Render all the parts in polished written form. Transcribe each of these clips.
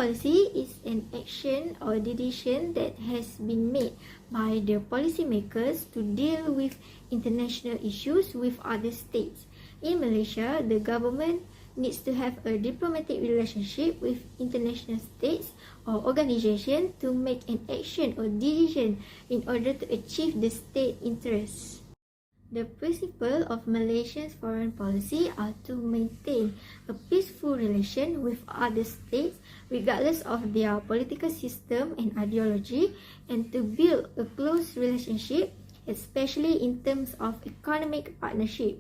policy is an action or decision that has been made by the policymakers to deal with international issues with other states. In Malaysia, the government needs to have a diplomatic relationship with international states or organizations to make an action or decision in order to achieve the state interests. The principle of Malaysia's foreign policy are to maintain a peaceful relation with other states regardless of their political system and ideology, and to build a close relationship, especially in terms of economic partnership.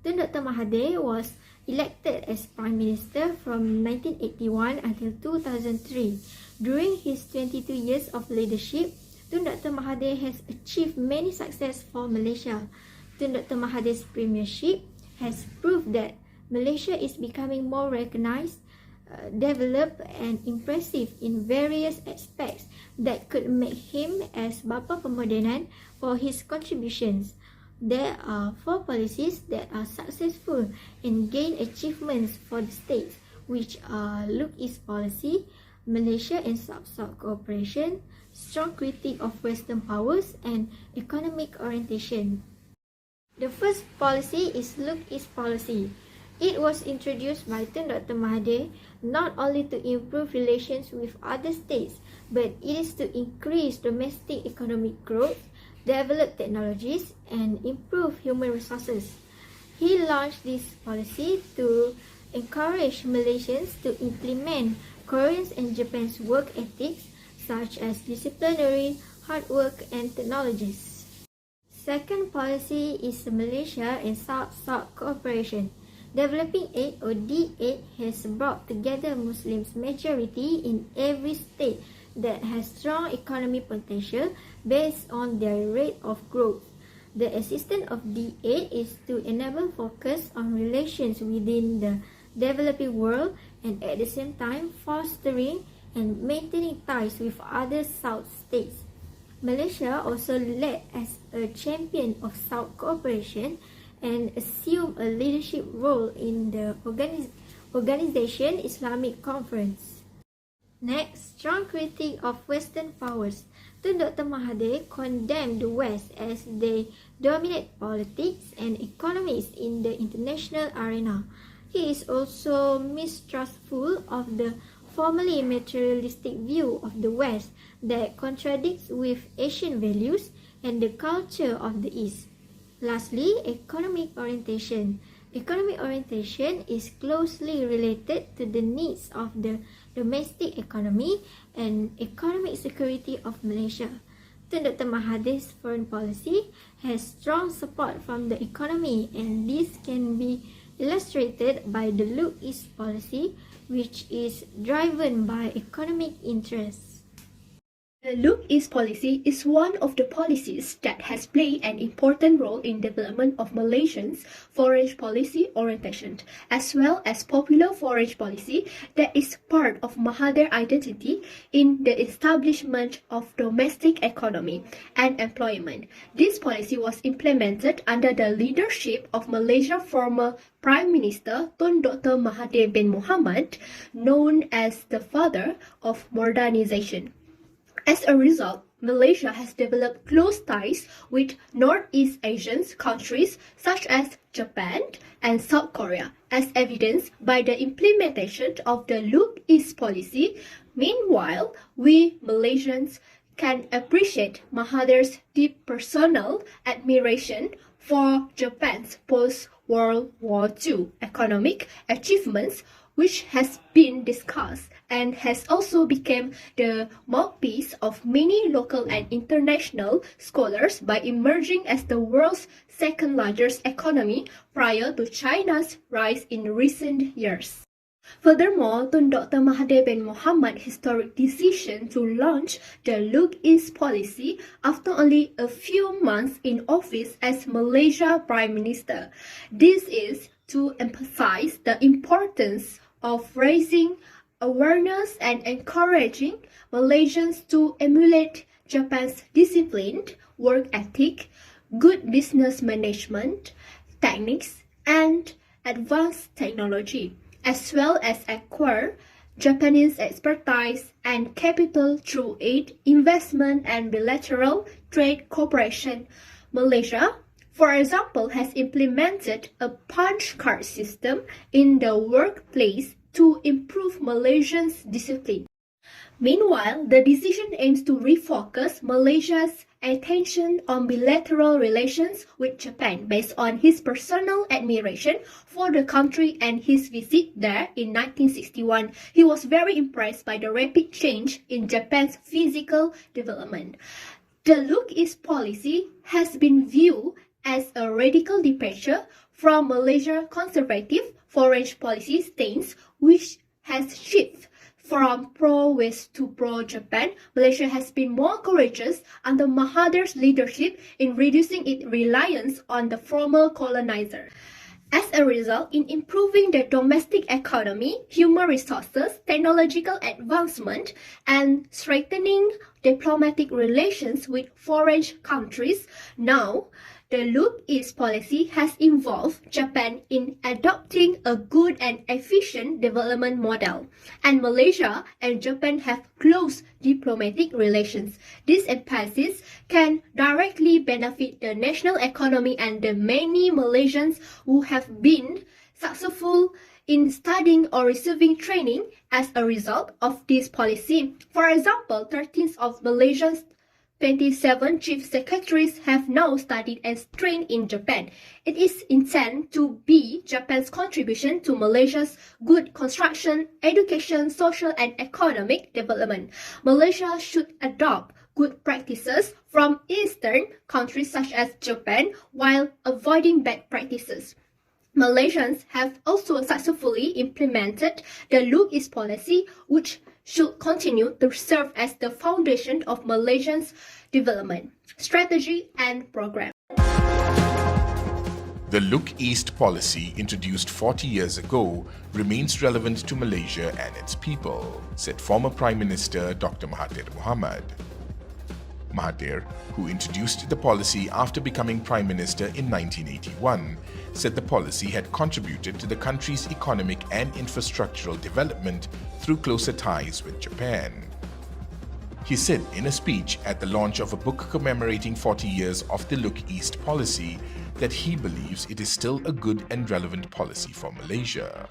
Tun Dr. Mahathir was elected as Prime Minister from 1981 until 2003. During his 22 years of leadership, Tun Dr. Mahathir has achieved many success for Malaysia. Tun Dr. Mahathir's premiership has proved that Malaysia is becoming more recognized, developed and impressive in various aspects that could make him as Bapa Pemodenan for his contributions. There are 4 policies that are successful and gain achievements for the states, which are Look East Policy, Malaysia and South-South Cooperation, Strong Critique of Western Powers, and Economic Orientation. The first policy is Look East Policy. It was introduced by Tun Dr. Mahathir not only to improve relations with other states, but it is to increase domestic economic growth, develop technologies, and improve human resources. He launched this policy to encourage Malaysians to implement Koreans and Japan's work ethics, such as disciplinary, hard work, and technologies. Second policy is Malaysia and South-South Cooperation. Developing Aid or D8 has brought together Muslims majority in every state that has strong economic potential based on their rate of growth. The assistance of D8 is to enable focus on relations within the developing world and at the same time fostering and maintaining ties with other South states. Malaysia also led as a champion of South cooperation and assumed a leadership role in the Organization Islamic Conference. Next, strong critique of Western powers. Tun Dr. Mahathir condemned the West as they dominate politics and economies in the international arena. He is also mistrustful of the formerly materialistic view of the West that contradicts with Asian values and the culture of the East. Lastly, economic orientation. Economic orientation is closely related to the needs of the domestic economy and economic security of Malaysia. Tun Dr. Mahathir's foreign policy has strong support from the economy, and this can be illustrated by the Look East policy, which is driven by economic interests. The Look East policy is one of the policies that has played an important role in development of Malaysians' foreign policy orientation, as well as popular foreign policy that is part of Mahathir identity in the establishment of domestic economy and employment. This policy was implemented under the leadership of Malaysia's former Prime Minister Tun Dr. Mahathir bin Mohamad, known as the father of modernization. As a result, Malaysia has developed close ties with Northeast Asian countries such as Japan and South Korea, as evidenced by the implementation of the Look East policy. Meanwhile, we Malaysians can appreciate Mahathir's deep personal admiration for Japan's post-World War II economic achievements, which has been discussed and has also become the mouthpiece of many local and international scholars by emerging as the world's second largest economy prior to China's rise in recent years. Furthermore, Tun Dr. Mahathir bin Mohamad's historic decision to launch the Look East policy after only a few months in office as Malaysia Prime Minister. This is to emphasize the importance of raising awareness and encouraging Malaysians to emulate Japan's disciplined work ethic, good business management techniques, and advanced technology, as well as acquire Japanese expertise and capital through aid, investment, and bilateral trade cooperation. Malaysia, for example, has implemented a punch card system in the workplace to improve Malaysians' discipline. Meanwhile, the decision aims to refocus Malaysia's attention on bilateral relations with Japan based on his personal admiration for the country and his visit there in 1961. He was very impressed by the rapid change in Japan's physical development. The Look East policy has been viewed as a radical departure from Malaysia's conservative foreign policy stance, which has shifted from pro-West to pro-Japan. Malaysia has been more courageous under Mahathir's leadership in reducing its reliance on the former colonizer. As a result, in improving the domestic economy, human resources, technological advancement, and strengthening diplomatic relations with foreign countries, now the Look East policy has involved Japan in adopting a good and efficient development model, and Malaysia and Japan have close diplomatic relations. This emphasis can directly benefit the national economy and the many Malaysians who have been successful in studying or receiving training as a result of this policy. For example, 13 of Malaysia's 27 chief secretaries have now studied and trained in Japan. It is intended to be Japan's contribution to Malaysia's good construction, education, social and economic development. Malaysia should adopt good practices from Eastern countries such as Japan while avoiding bad practices. Malaysians have also successfully implemented the Look East policy, which should continue to serve as the foundation of Malaysia's development, strategy and program. The Look East policy, introduced 40 years ago, remains relevant to Malaysia and its people, said former Prime Minister Dr. Mahathir Mohamad. Mahathir, who introduced the policy after becoming Prime Minister in 1981, said the policy had contributed to the country's economic and infrastructural development through closer ties with Japan. He said in a speech at the launch of a book commemorating 40 years of the Look East policy that he believes it is still a good and relevant policy for Malaysia.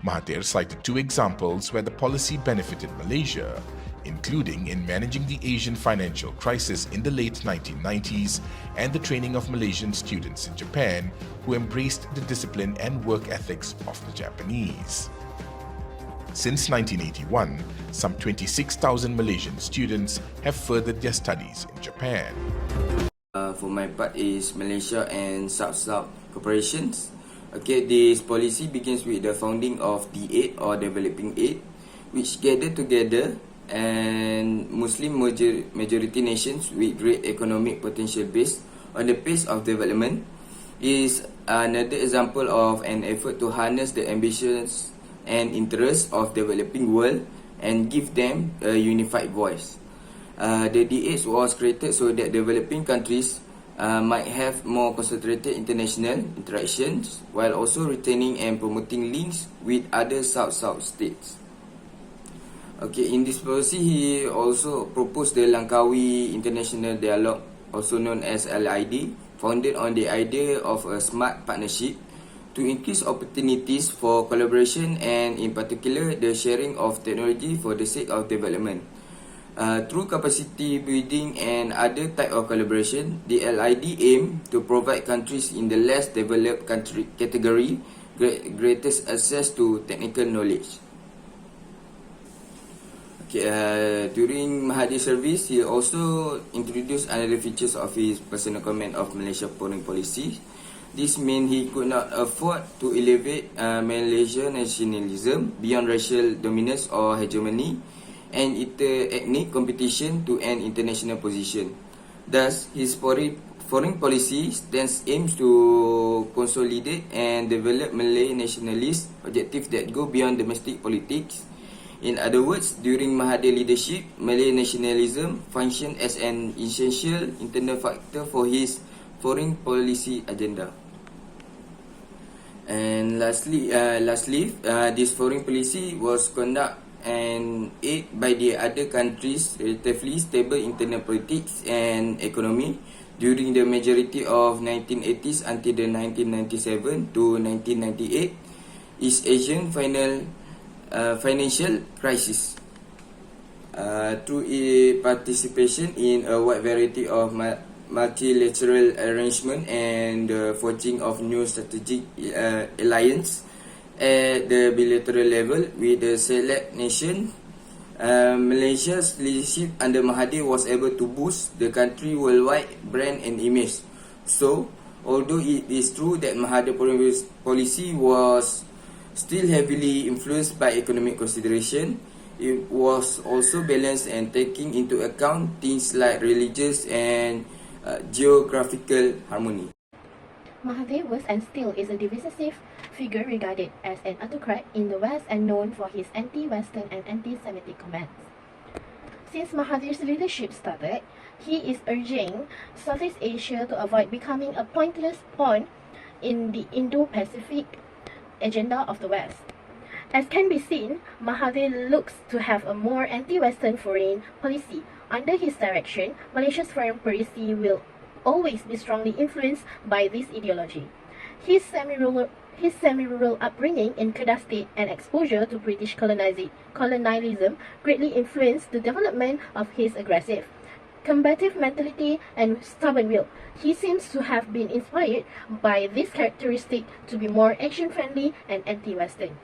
Mahathir cited two examples where the policy benefited Malaysia, including in managing the Asian financial crisis in the late 1990s and the training of Malaysian students in Japan who embraced the discipline and work ethics of the Japanese. Since 1981, some 26,000 Malaysian students have furthered their studies in Japan. For my part is Malaysia and South-South cooperations. Okay, this policy begins with the founding of D8 or Developing Aid, which gathered together and Muslim majority nations with great economic potential based on the pace of development is another example of an effort to harness the ambitions and interests of developing world and give them a unified voice. The D8 was created so that developing countries might have more concentrated international interactions while also retaining and promoting links with other South-South states. Okay, in this policy, he also proposed the Langkawi International Dialogue, also known as LID, founded on the idea of a smart partnership to increase opportunities for collaboration and in particular the sharing of technology for the sake of development. Through capacity building and other type of collaboration, the LID aim to provide countries in the less developed country category greatest access to technical knowledge. During Mahathir's service, he also introduced another features of his personal command of Malaysia foreign policy. This meant he could not afford to elevate Malaysian nationalism beyond racial dominance or hegemony and inter-ethnic competition to an international position. Thus, his foreign policy stance aims to consolidate and develop Malay nationalist objectives that go beyond domestic politics. In other words, during Mahathir leadership, Malay nationalism functioned as an essential internal factor for his foreign policy agenda. And lastly, this foreign policy was conducted and aided by the other countries' relatively stable internal politics and economy during the majority of 1980s until the 1997 to 1998 East Asian financial crisis. Through participation in a wide variety of multilateral arrangement and the forging of new strategic alliance at the bilateral level with the select nation, Malaysia's leadership under Mahathir was able to boost the country worldwide brand and image. So, although it is true that Mahathir policy was still heavily influenced by economic consideration, it was also balanced and taking into account things like religious and geographical harmony. Mahathir was and still is a divisive figure regarded as an autocrat in the West and known for his anti-Western and anti-Semitic comments. Since Mahathir's leadership started, he is urging Southeast Asia to avoid becoming a pointless pawn in the Indo-Pacific agenda of the West. As can be seen, Mahathir looks to have a more anti-Western foreign policy. Under his direction, Malaysia's foreign policy will always be strongly influenced by this ideology. His semi-rural upbringing in Kedah State and exposure to British colonialism greatly influenced the development of his aggressive, combative mentality and stubborn will. He seems to have been inspired by this characteristic to be more action-friendly and anti-Western.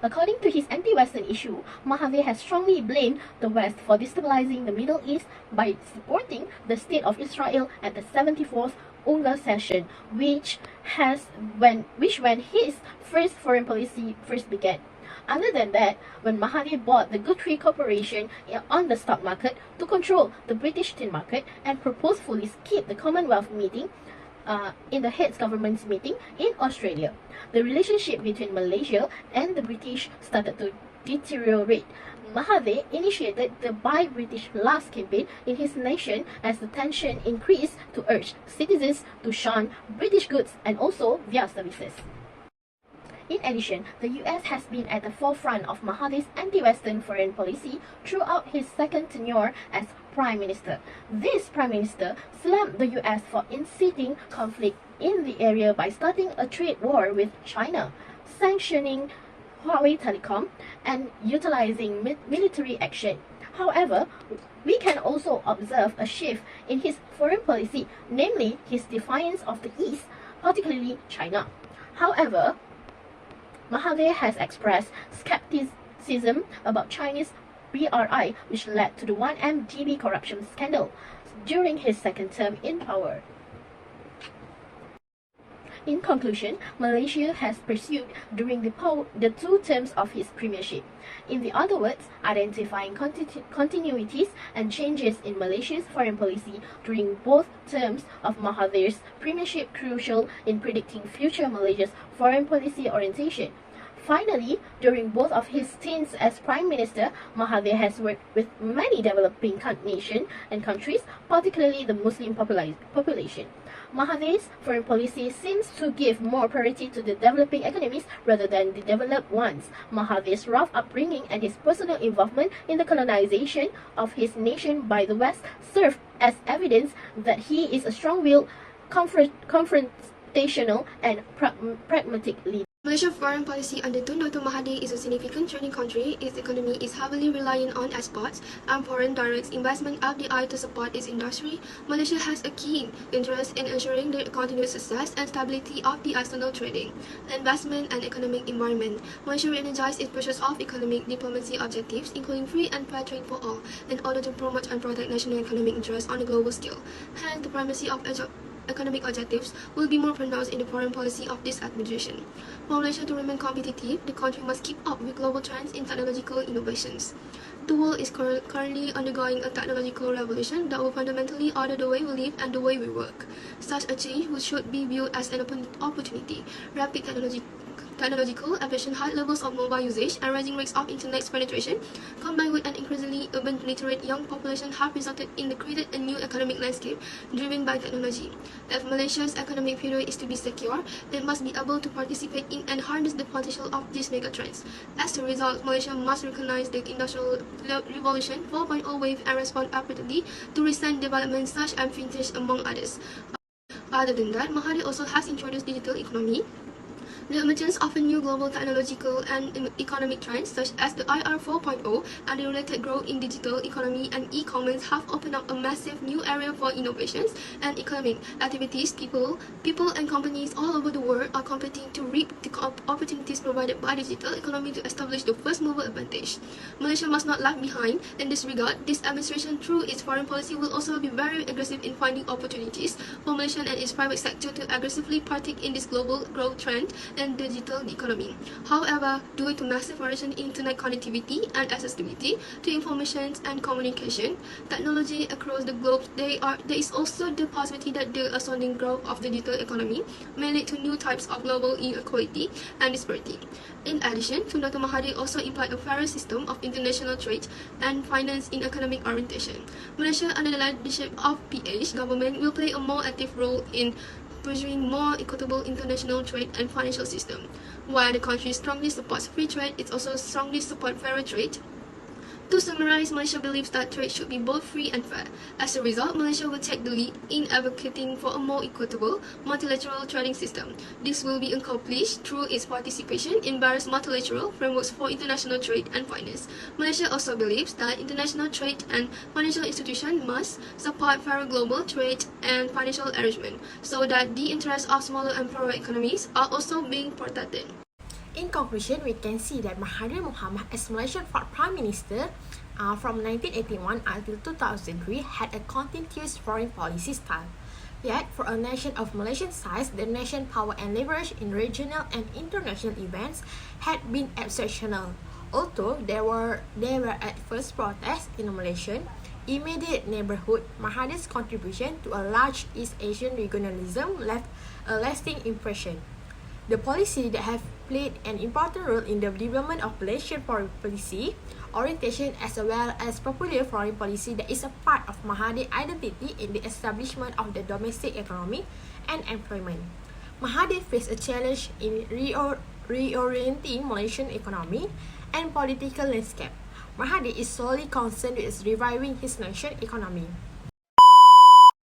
According to his anti-Western issue, Mahathir has strongly blamed the West for destabilizing the Middle East by supporting the State of Israel at the 74th UNGA session, which when his first foreign policy first began. Other than that, when Mahathir bought the Guthrie Corporation on the stock market to control the British tin market and purposefully skipped the Commonwealth meeting in the heads government's meeting in Australia, the relationship between Malaysia and the British started to deteriorate. Mahathir initiated the Buy British Last campaign in his nation as the tension increased to urge citizens to shun British goods and also their services. In addition, the US has been at the forefront of Mahathir's anti-Western foreign policy throughout his second tenure as Prime Minister. This Prime Minister slammed the US for inciting conflict in the area by starting a trade war with China, sanctioning Huawei Telecom, and utilizing military action. However, we can also observe a shift in his foreign policy, namely his defiance of the East, particularly China. However, Mahathir has expressed skepticism about Chinese BRI, which led to the 1MDB corruption scandal during his second term in power. In conclusion, Malaysia has pursued during the 2 terms of his premiership. In the other words, identifying continuities and changes in Malaysia's foreign policy during both terms of Mahathir's premiership crucial in predicting future Malaysia's foreign policy orientation. Finally, during both of his stints as Prime Minister, Mahathir has worked with many developing nations and countries, particularly the Muslim population. Mahathir's foreign policy seems to give more priority to the developing economies rather than the developed ones. Mahathir's rough upbringing and his personal involvement in the colonization of his nation by the West serve as evidence that he is a strong-willed, confrontational and pragmatic leader. Malaysia's foreign policy under Tun Dr. Mahathir is a significant trading country. Its economy is heavily reliant on exports and foreign direct investment FDI to support its industry. Malaysia has a keen interest in ensuring the continued success and stability of the external trading, investment and economic environment. Malaysia re-energized its pursuit of economic diplomacy objectives, including free and fair trade for all, in order to promote and protect national economic interests on a global scale. Hence, the primacy of economic objectives will be more pronounced in the foreign policy of this administration. For Malaysia to remain competitive, the country must keep up with global trends in technological innovations. The world is currently undergoing a technological revolution that will fundamentally alter the way we live and the way we work. Such a change should be viewed as an opportunity. Rapid technological advancement, high levels of mobile usage, and rising rates of internet penetration, combined with an increasingly urban literate young population have resulted in the created a new economic landscape driven by technology. If Malaysia's economic future is to be secure, they must be able to participate in and harness the potential of these megatrends. As a result, Malaysia must recognize the Industrial Revolution 4.0 wave and respond appropriately to recent developments such as fintech, among others. Other than that, Mahathir also has introduced digital economy. The emergence of a new global technological and economic trends such as the IR 4.0 and the related growth in digital economy and e-commerce have opened up a massive new area for innovations and economic activities. People and companies all over the world are competing to reap the opportunities provided by digital economy to establish the first mover advantage. Malaysia must not lag behind in this regard. This administration, through its foreign policy, will also be very aggressive in finding opportunities for Malaysia and its private sector to aggressively partake in this global growth trend and digital economy. However, due to massive variation in internet connectivity and accessibility to information and communication technology across the globe, there is also the possibility that the ascending growth of the digital economy may lead to new types of global inequality and disparity. In addition, Dr. Mahathir also implied a fairer system of international trade and finance in economic orientation. Malaysia, under the leadership of PH government, will play a more active role in pursuing more equitable international trade and financial system. While the country strongly supports free trade, it also strongly supports fairer trade. To summarize, Malaysia believes that trade should be both free and fair. As a result, Malaysia will take the lead in advocating for a more equitable multilateral trading system. This will be accomplished through its participation in various multilateral frameworks for international trade and finance. Malaysia also believes that international trade and financial institutions must support fairer global trade and financial arrangement so that the interests of smaller and poorer economies are also being protected. In conclusion, we can see that Mahathir Mohamad, as Malaysian fourth Prime Minister from 1981 until 2003, had a continuous foreign policy style. Yet, for a nation of Malaysian size, the nation power and leverage in regional and international events had been exceptional. Although there were at first protests in Malaysian immediate neighborhood, Mahathir's contribution to a large East Asian regionalism left a lasting impression. The policy that have played an important role in the development of Malaysian foreign policy orientation as well as popular foreign policy that is a part of Mahathir's identity in the establishment of the domestic economy and employment. Mahathir faced a challenge in reorienting Malaysian economy and political landscape. Mahathir is solely concerned with reviving his nation's economy.